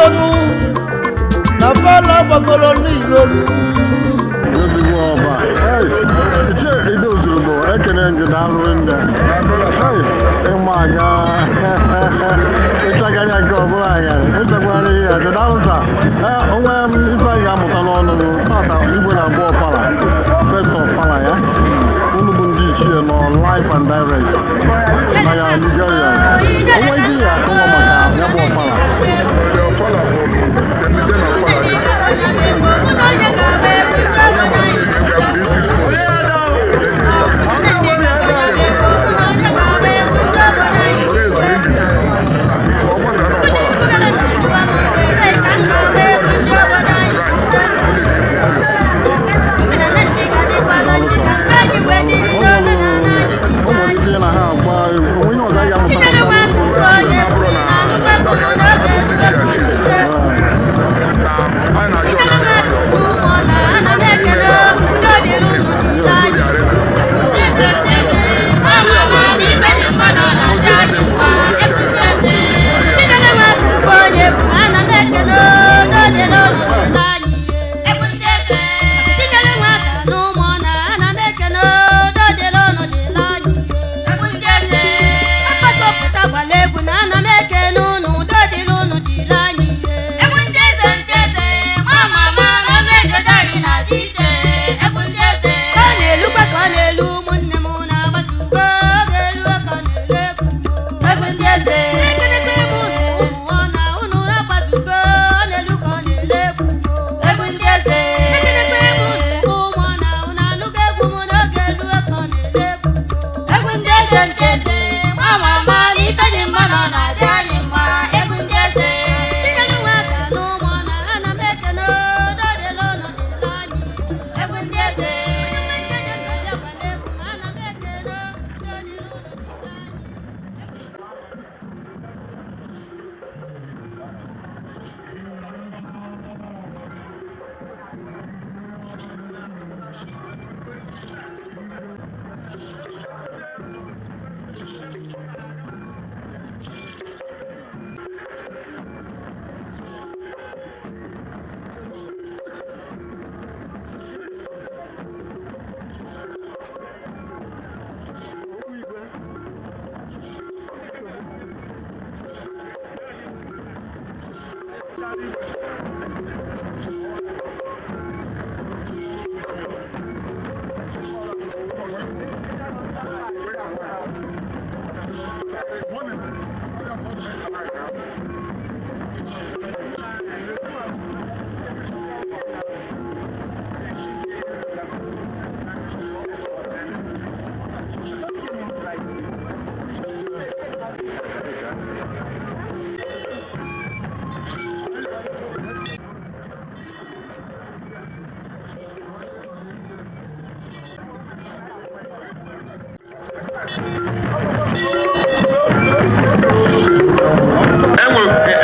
n'ilonu na fala gbagoro n'ilonu ekene gị na-arụ ndị ịma anya ịchaganya nke ọbụla anya ịchakwara ihe ya jedalụsa onwe m ife anyị ga-amụta n'ọnụ tata igwe na abụọ ọfala first ọfala ya unu bụ ndị ichie nọ live and direct na ya Nigerians onwe ndị ya akọwa maka ya bụ ọfala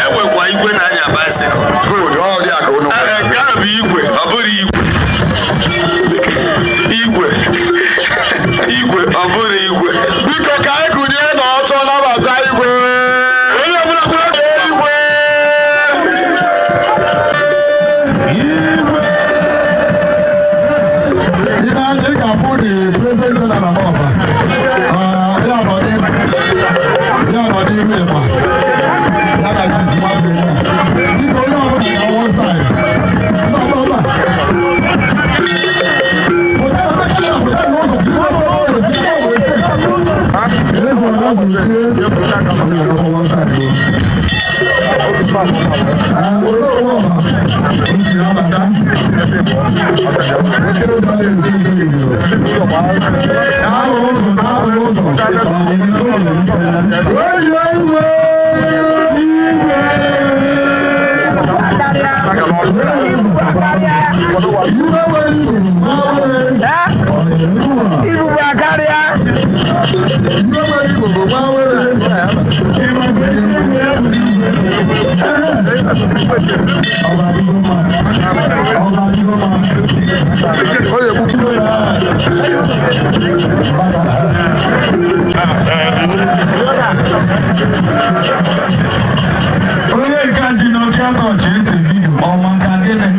enwekwa igwe na-anya bicycle. Nke a bụ igwe, ọ bụrụ igwe ọ bụrụ igwe. Biko ka anyị kụnye n'ọtọ nabata igwe onye ọbụla kwere ka igwe ị ga-afụ the president na na ọba ya nọ n'ime ịgba ya na chief mmadụ ya biko onye ọbụla na one side Oye, ọchị ese vidio ọma nka gịnị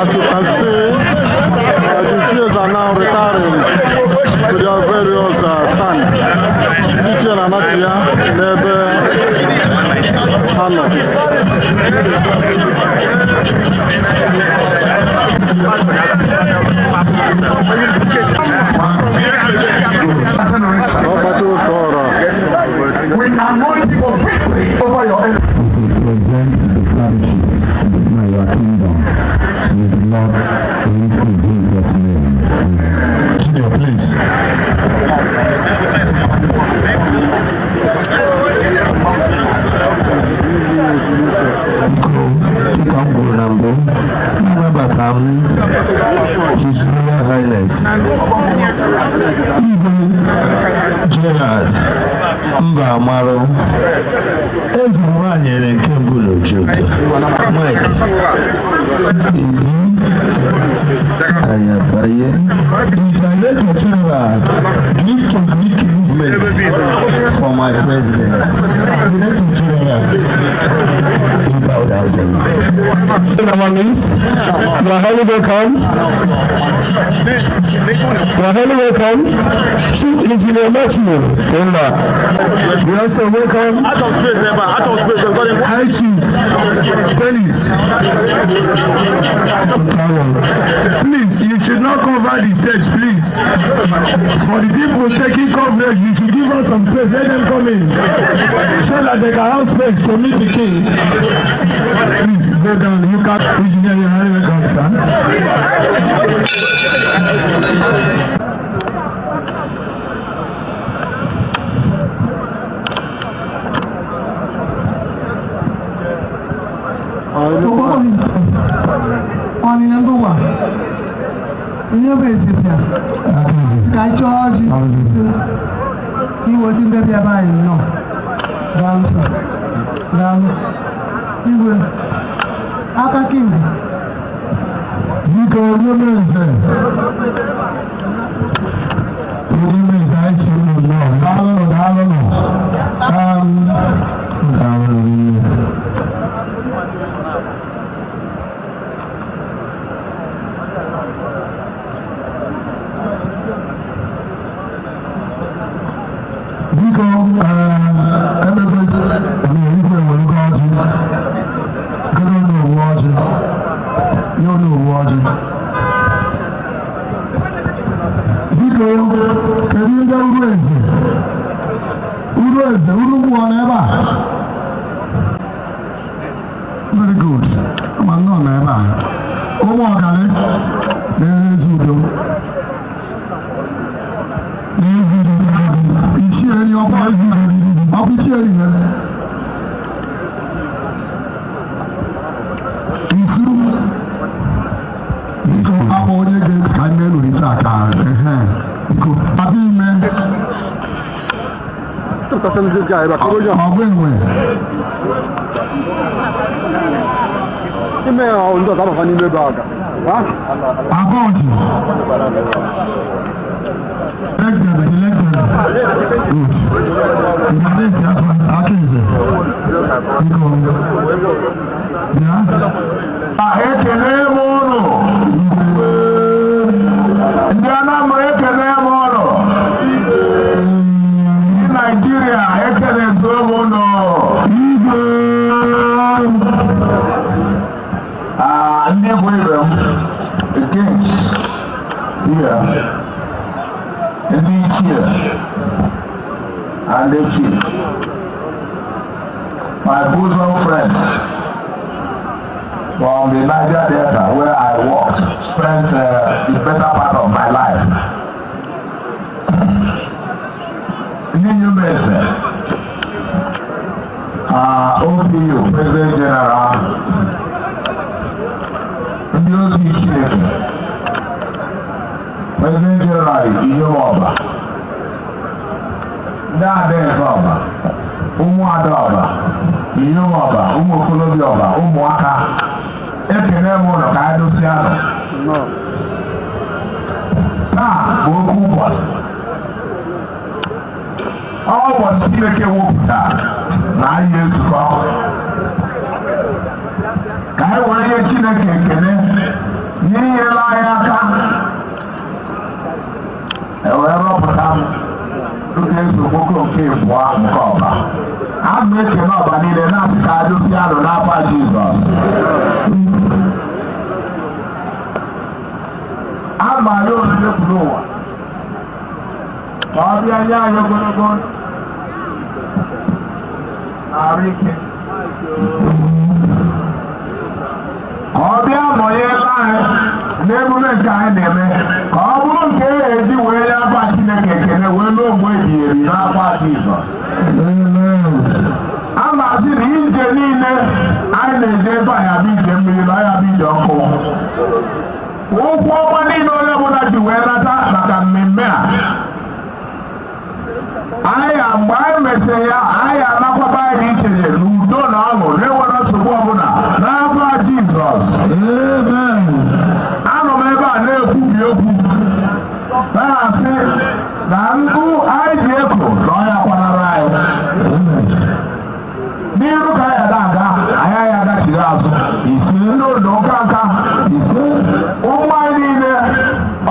As you can see, the chairs are now retiring to their various stands. The chair are not here, they're we can know people quickly over your enemies. Present the parishes in your kingdom. May the Lord lead in Jesus' name. To your place. His Royal Highness Igwe Gerald Mba Amaro Eze Nwanyere nke mbụ n'Ojoto Mike Ibu Ayabaye the Director General Greek to Greek movement for my president Director General you bow down to me. In our midst, you are highly welcome. You are highly welcome. Chief Engineer Matthew Tonda. We also welcome High Chief Dennis. Please, you should not cover the stage, please. For the people taking coverage, you should give us some space. Let them come in so that they can have space to meet the king. Please go down. You can't engineer your highly welcome, sir. On number one. In your base, Sky George, he was in the Baby, no. Down, sir. Down. He will. Aka King. Nico, you may say. You may say, I should know. Very good. I'm not never. Oh, Morgan, there's Udo. Is she any of my I'll be sharing her. I'm only against Cameron with that car. This guy, but I'm Nigeria, excellent governor. The kings here, the leads here, and the chief. My bosom friends from the Niger Delta, where I worked, spent the better part of my life. OPU, President General, President General, Iyoba, Dade Soba, Umuadoba, Iyoba, Umukolobioba, Umuaka, Ekenemono, Kaidosiano. ụbọchị Chineke wepụta na anyị ezukọ ka anyị wee nye Chineke ekele n'inyela anyị aka ewee rọpụta m dịka eze okpoko nke abụọ nke ọba. A na-ekele ọba niile na-asị ka adụsi anụ n'afọ Jizọs. A ma ya ozugbo kwuru ụwa ka ọ bịa nye anyị ogologo arụ ike, ka ọ bịa nọnyela anyị n'emume nke anyị na-eme, ka ọ bụrụ nke eji wee nye afa Chineke ekele wee n'ogbe ebighị ebi n'afọ Jizọs. A na-asị na ije niile anyị na-eje ebe anyị abịa ije mmiri na anyị abịa ije ọkụ. Ụkwụ ọma niile onye ọbụla ji wee nata maka mmemme a, anyị mgbe anyị mesịrị ya anyị anakwaba anyị ichenye n'udo na ọṅụ na-enwere nsogbu ọbụla n'afọ Jizọs. Anọ m ebe a na-ekwubi okwu na-asị na nkụ anyị ji eko na ọya kwanara anyị n'iru ka anyị na-aga, anyị agaghị agachiri azụ. Isi ndị ụlọ ụka nka ise ụmụ anyị niile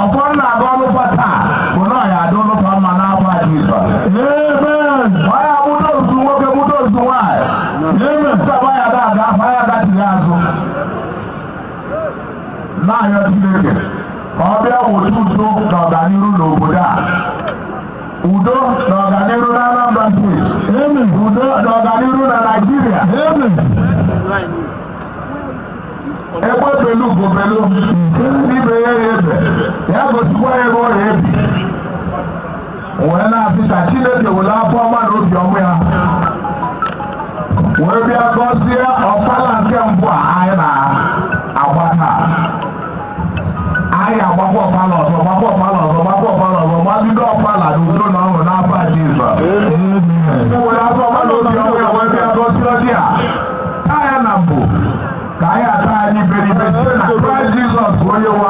ọfọ na-aga ọlụfa taa bụ na ọya adị ọlụfa mma n'afọ Jizọs. Ọya mụta ozu nwoke mụta ozu nwaanyị kaba ya na-aga afọ anyị agachiri azụ. Na-ayọ Chineke ka ọ bịa wụta udo na ọganiru n'obodo a, udo na ọganiru na Anambra steeti, udo na ọganiru na Naịjirịa. Egbe belu gobelu ibe ya ebe ya gosikwa ya ebe ọ ya ebi. Wee na-asị ka Chineke were afọ ọma na obi ọma ya wee bịa gọzie ọfala nke mbụ a anyị na-agba taa. Anyị agbakwa ọfala ọzọ, gbakwa ọfala ọzọ, gbakwa ọfala ọzọ, gbagide ọfala na udo na ọṅụ n'afọ Jizọs. Were afọ ọma na obi ọma ya wee bịa gọzie ọjị a taa ya na mbụ ka anyị ata anyị iberibe site na Kraịst Jizọs bụ onye nwe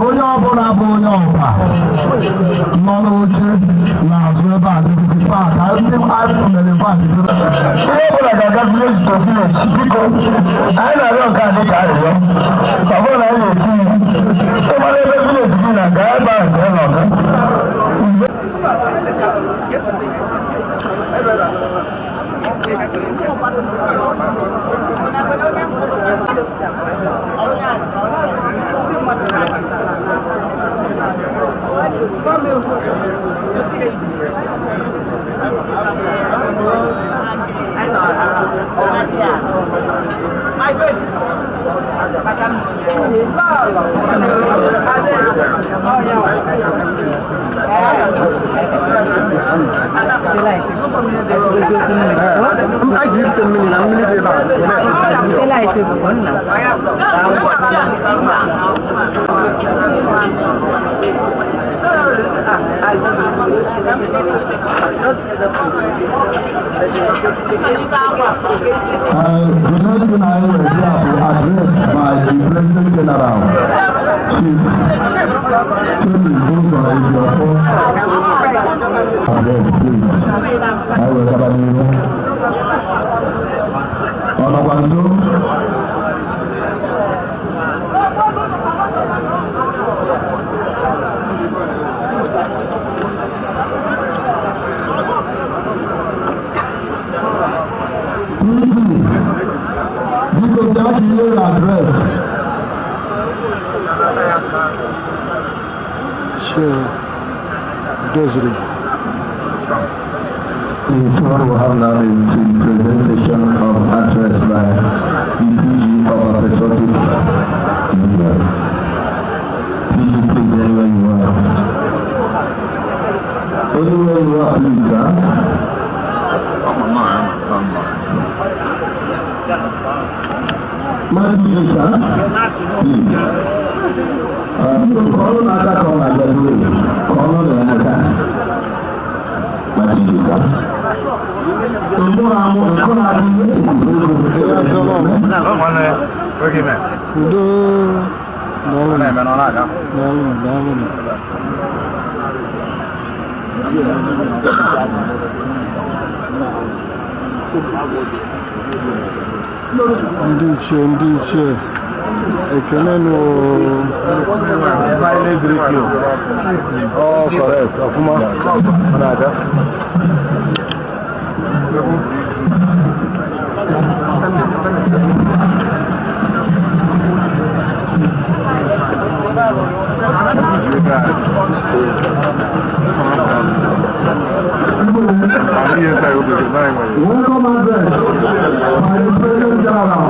onye ọbụla bụ onye ọba nọ n'oche n'azụ ebe a n'ezi paak ndị anyị mere vat ihe ọbụla ga-aga village to village biko anyị na-arịọ nke a dịka arịrịọ ọ bụrụ na anyị na-esi ịmara ebe village gị na gaa ebe ahụ jee n'ọga Oh, yeah. The next thing I will address by the President General, Chief Tony Booker, is your phone. Address, please. I will cover you. Honorable because that is your address. Sure. Desiree. Please, what we have now is the presentation of address by PG of a patriotic media. PG, please, anywhere you are. Anywhere you are, please, sir. My PG, sir. Please. Call on Naka, call on Naka. My PG, sir. Ndị ichie ekele nụ correct ọfụma ọ na-aga Welcome address by the President General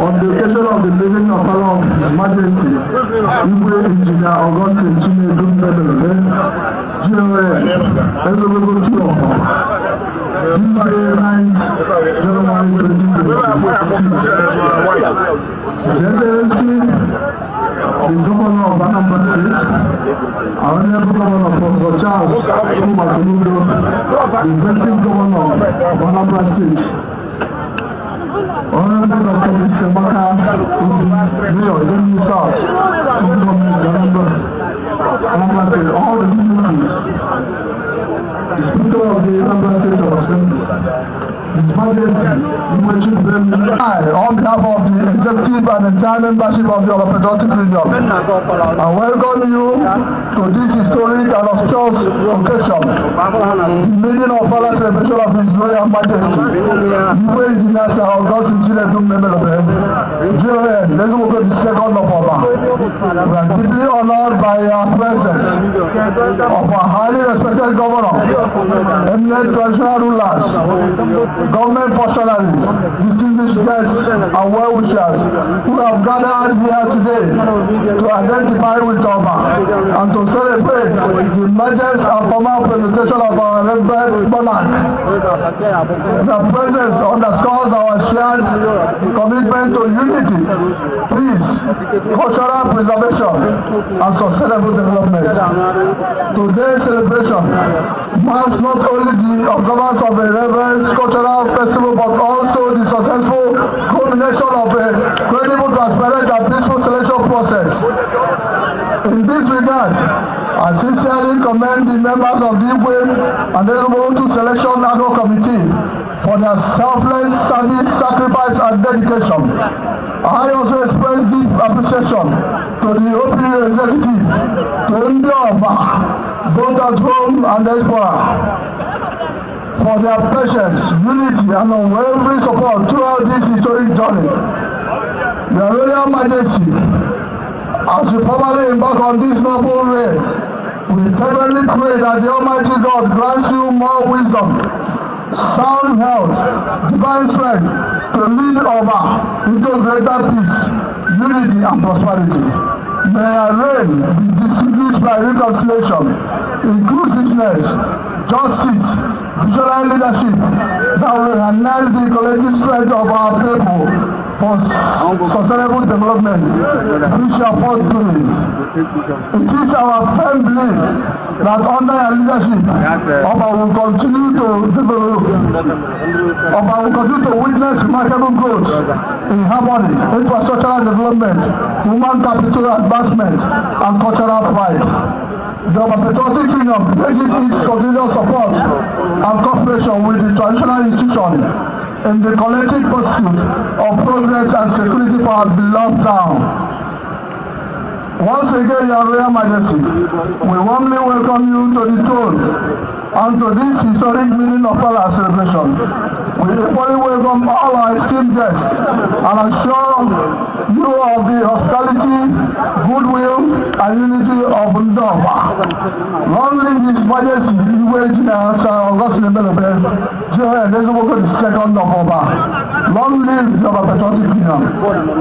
on the occasion of the living of His Majesty Igwe Engineer Augustine Chinedu Mbebele, GOA, Ezebego Chioma, Tuesday 9th January 2026. His Excellency, the Governor of Anambra State, our Honorable Governor Professor Charles Thomas Oludo, the Executive Governor of Anambra State, Honorable Dr. Mr. Maka, Mayor, Denny South, Anambra State, all the dignitaries, the Speaker of the Anambra State Assembly, His Majesty, on behalf of the executive and entire membership of the Patriotic Union, I welcome you to this historic and auspicious occasion, the meaning of our celebration of His Royal Majesty, Igwe Engineer Sir Augustine Chinedu Mbebele, GON, Ezebego the second of Oba. We are deeply honored by your presence of our highly respected governor, eminent traditional rulers, government functionaries, distinguished guests and well-wishers who have gathered here today to identify with Oba and to celebrate the emergence and formal presentation of our Reverend Monarch. The presence underscores our shared commitment to unity, peace, cultural preservation, and sustainable development. Today's celebration marks not only the observance of a reverent cultural festival but also the successful culmination of a credible, transparent and peaceful selection process. In this regard, I sincerely commend the members of the Igwe and Ezebego Selection Annual Committee for their selfless service, sacrifice and dedication. I also express deep appreciation to the OPU executive, to Ndioba, both at home and diaspora, for their patience, unity, and unwavering support throughout this historic journey. Your Royal Majesty, as you formally embark on this noble reign, we fervently pray that the Almighty God grants you more wisdom, sound health, divine strength to lead over into greater peace, unity, and prosperity. May our reign be distinguished by reconciliation, inclusiveness, justice, visionary leadership that will harness the collective strength of our people for sustainable development, which are forthcoming. It is our firm belief that under your leadership, Oba will continue to develop, Oba will continue to witness remarkable growth in harmony, infrastructural development, human capital advancement, and cultural pride. The Oba Patriotic Union pledges its continuous support and cooperation with the traditional institution in the collective pursuit of progress and security for our beloved town. Once again, Your Royal Majesty, we warmly welcome you to the throne and to this historic meeting of our celebration. We equally welcome all our esteemed guests and assure you of the hospitality, goodwill, and unity of Ndova. Long live His Majesty Iwe General Augustine Belebe, Joe Ezeboko II of Oba. Long live the Oba Patriotic Union.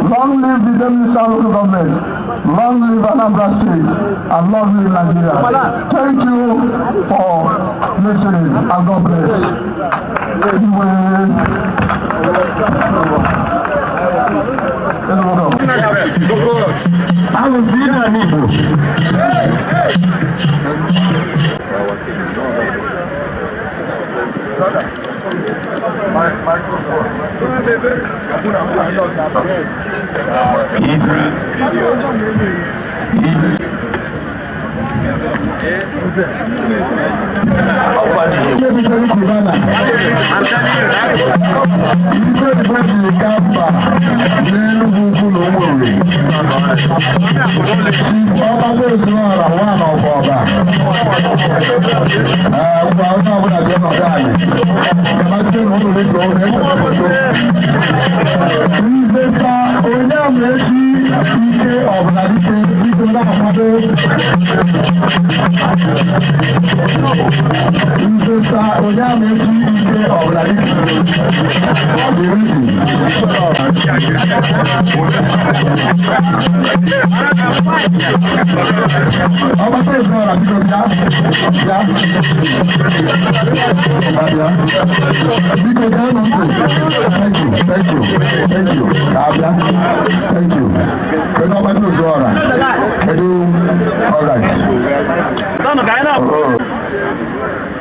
Long live the Demilisa local government. Long live Anambra State, and long live Nigeria. Thank you for listening, and God bless. I will see that people.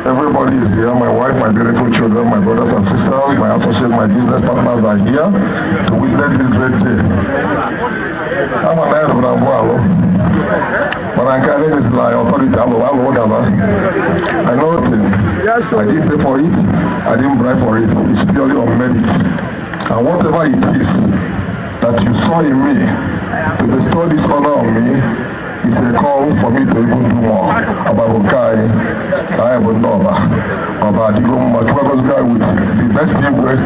Everybody is here. My wife, my beautiful children, my brothers and sisters, my associates, my business partners are here to witness this great day. I'm an head of Nambualo, but I can't let this lie authority. I know nothing. I didn't pay for it. I didn't bribe for it. It's purely on merit. And whatever it is that you saw in me to bestow this honor on me, it's a call for me to even do more about Okai. I have Ndova, about the guy with the best teamwork.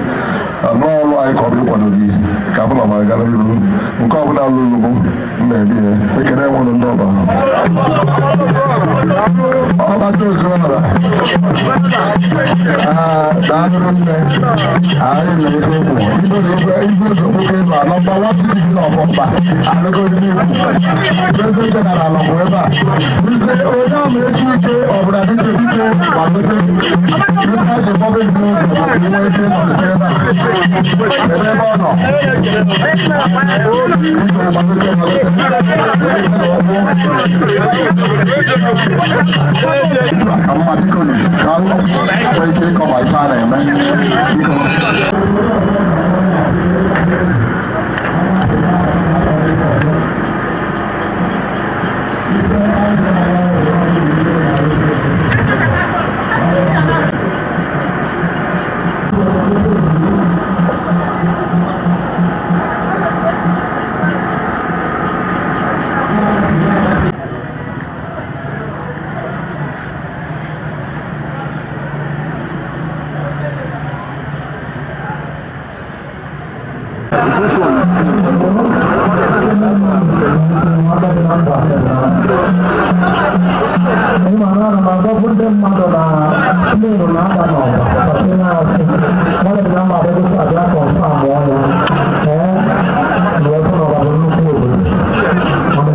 And no one I call you one of the couple of my gallery room. Mukabuna Lulu, maybe we can have one Ndova. All about those one.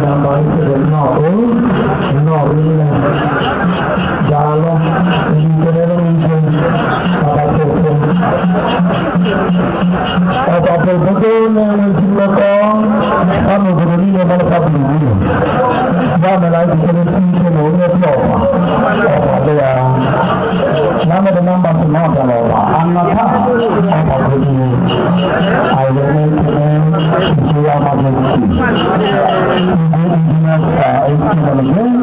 Number Kuru. Bamela Dikesi Keno Neplova. They are none of the numbers not Anata I will make the name His Royal Majesty. The engineers are again.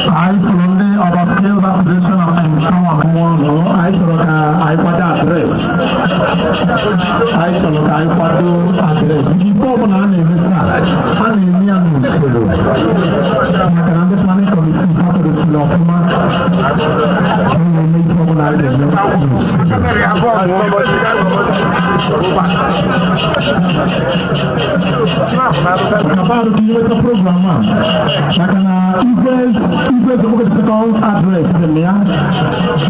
I firmly upscale that position of empowerment. I shall address. I shall address. Before I name it, I'm in the solo. The planning committee for the Silofuma. Can we make for one idea? About the program, Igwes of the second address, the mayor,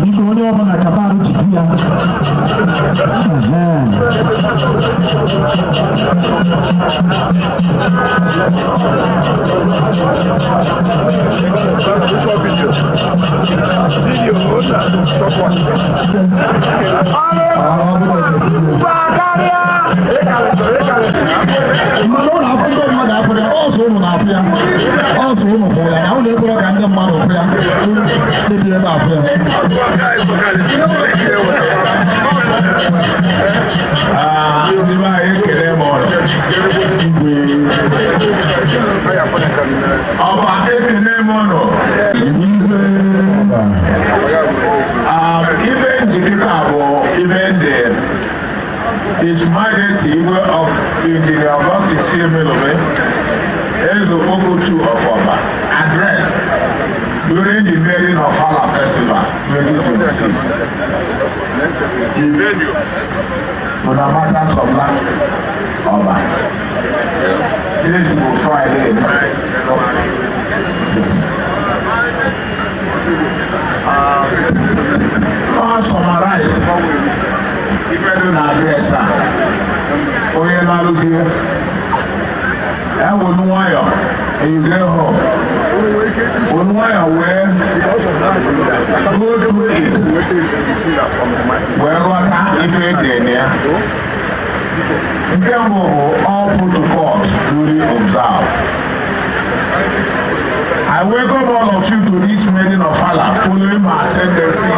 because only open a Kabaru Chidia. His Majesty of Engineer Augustus C.M.Elome Ezeogboko II of Oba address during the Maiden of Hala Festival 2026. The venue on the matters of land Oba. This will Friday 9/6. I'll summarize. Ibedu na address a onye na-arụzie enwe nwayọ eyuge hụ nwayọ wee go through it wee ghọta ife edene ya nke mbụ bụ all protocols duly observed. I welcome all of you to this meeting of Allah following my ascendancy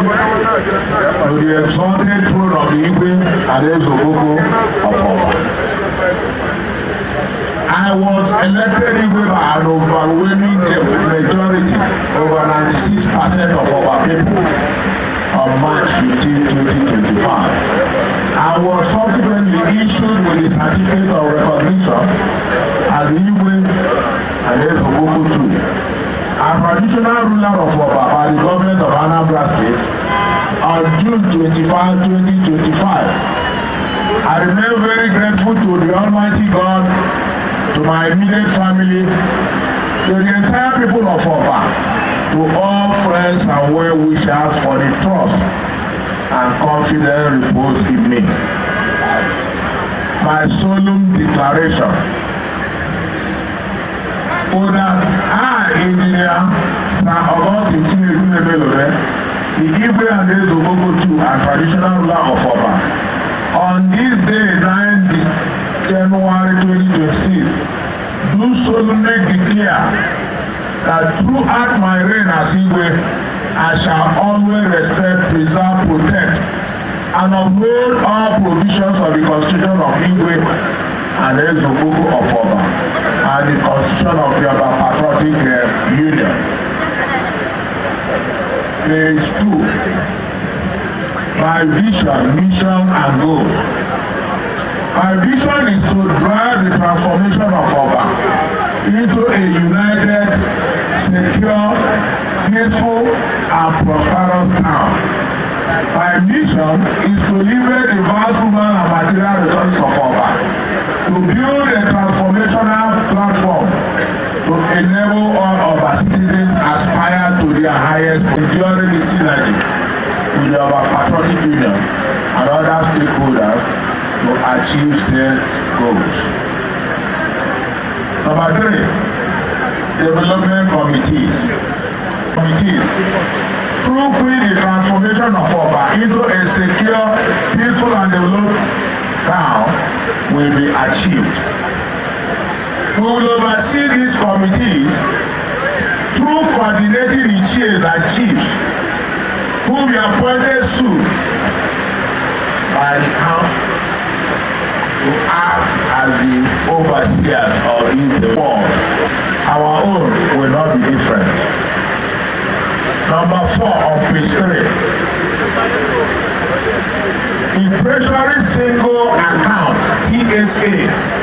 to the exalted throne of the Igwe and Ezeogboko of Oba. I was elected Igwe by an overwhelming majority, over 96% of our people, on March 15, 2025. I was subsequently issued with the certificate of recognition as the Igwe and Ezeogboko II. A traditional ruler of Oba by the government of Anambra State on June 25, 2025. I remain very grateful to the Almighty God, to my immediate family, to the entire people of Oba, to all friends and well-wishers for the trust and confidence reposed in me. My solemn declaration that I, Engineer Sir Augustine Chinedu-Nemelore, the Igwe and Ezeogboko II and traditional ruler of Oba, on this day, 9th January 2026, do solemnly declare that throughout my reign as Igwe, I shall always respect, preserve, protect, and uphold all provisions of the Constitution of Igwe and Ezeogboko of Oba, and the Constitution of the Oba Patriotic Union. Page 2. My vision, mission, and goals. My vision is to drive the transformation of Oba into a united, secure, peaceful, and prosperous town. My mission is to leverage the vast human and material resources of Oba to build a transformational platform to enable all Oba citizens aspire to their highest enduring synergy with the Oba Patriotic Union and other stakeholders to achieve set goals. Number 3, development committees. Through the transformation of Oba into a secure, peaceful and developed town will be achieved. We will oversee these committees through coordinating the chiefs and chiefs who will be appointed soon by the council to act as the overseers of the board. Our own will not be different. Number 4 on page 3. The treasury single account TSA.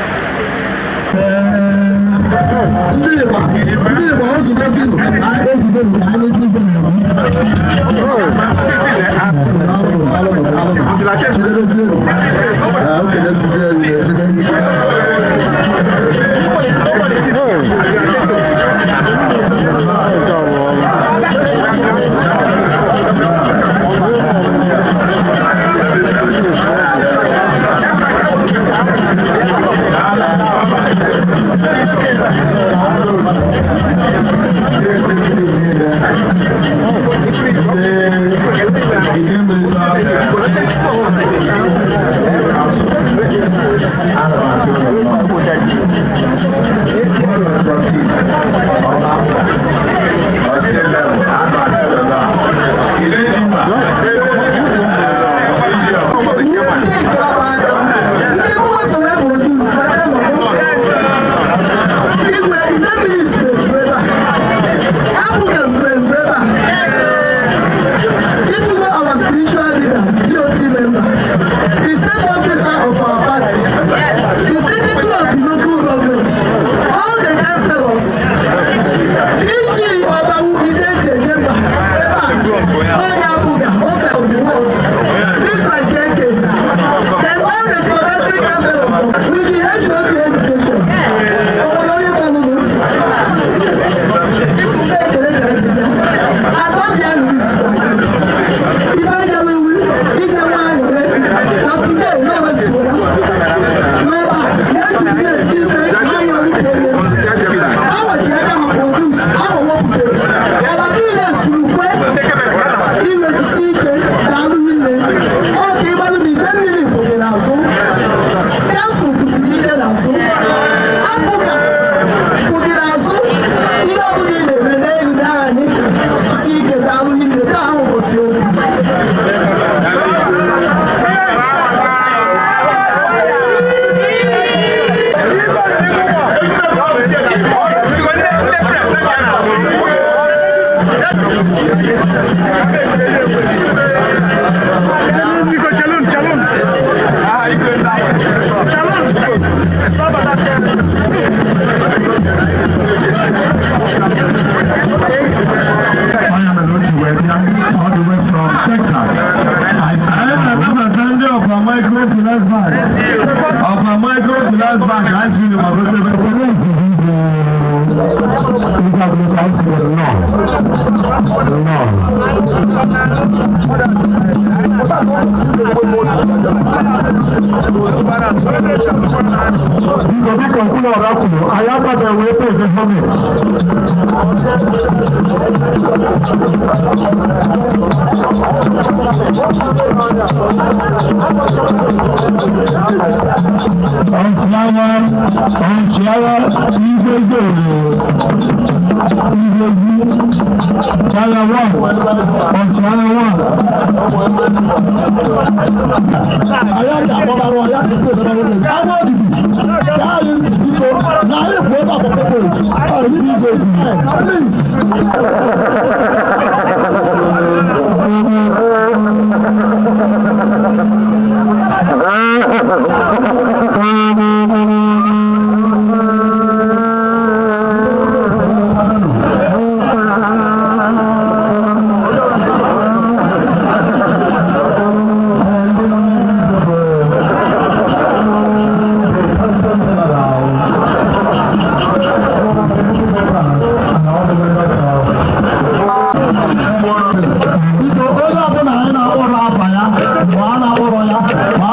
Bwana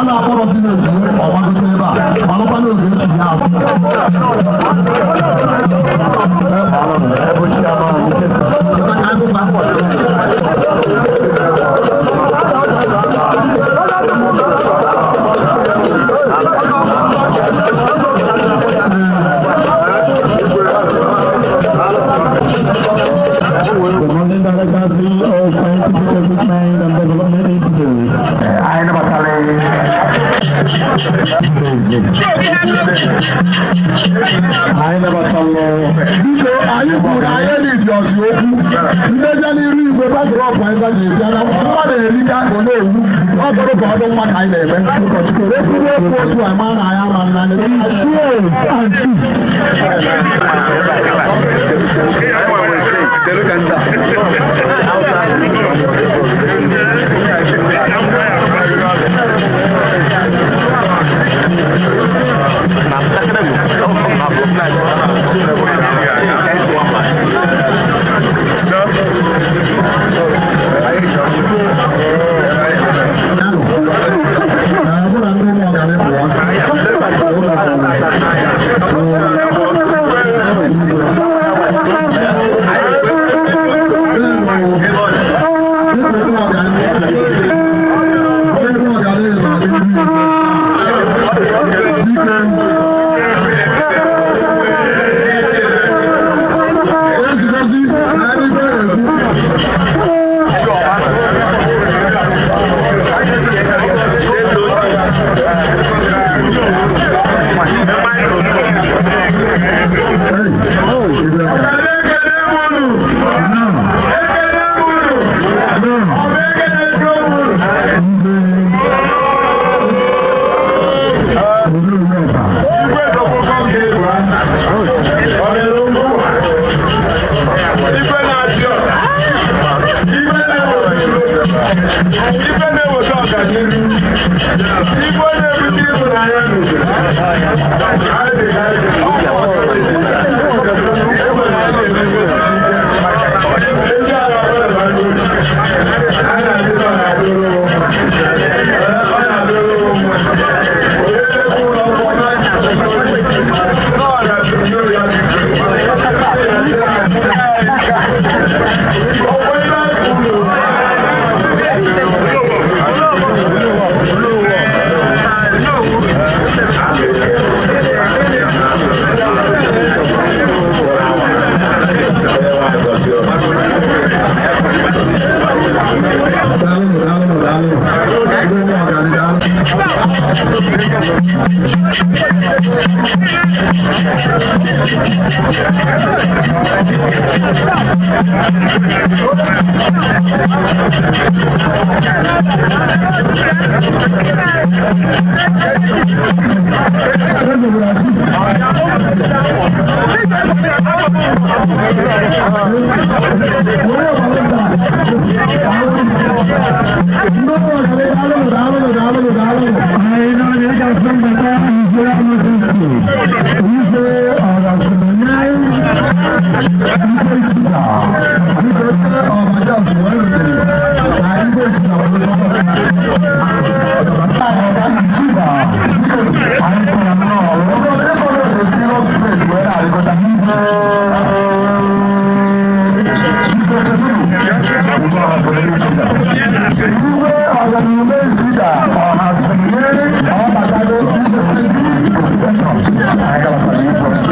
na-akpọrọ vileji ọgbagote ebe a malụkwa n'oge echi ya azụ The London Director of Scientific Equipment and Development Institute. biko anyị kwuru anyị n'iji ọzi okwu mmejọ n'iru igwe batrọpụ anyị gaji bịa na mmadụ erika ka onye owu ọ bụrụ ka ọdụ mma ka anyị na-eme ụkọchukwu ekwuru okwu otu a ma na anyị ama nna and chiefs. Thank you.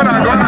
Ije.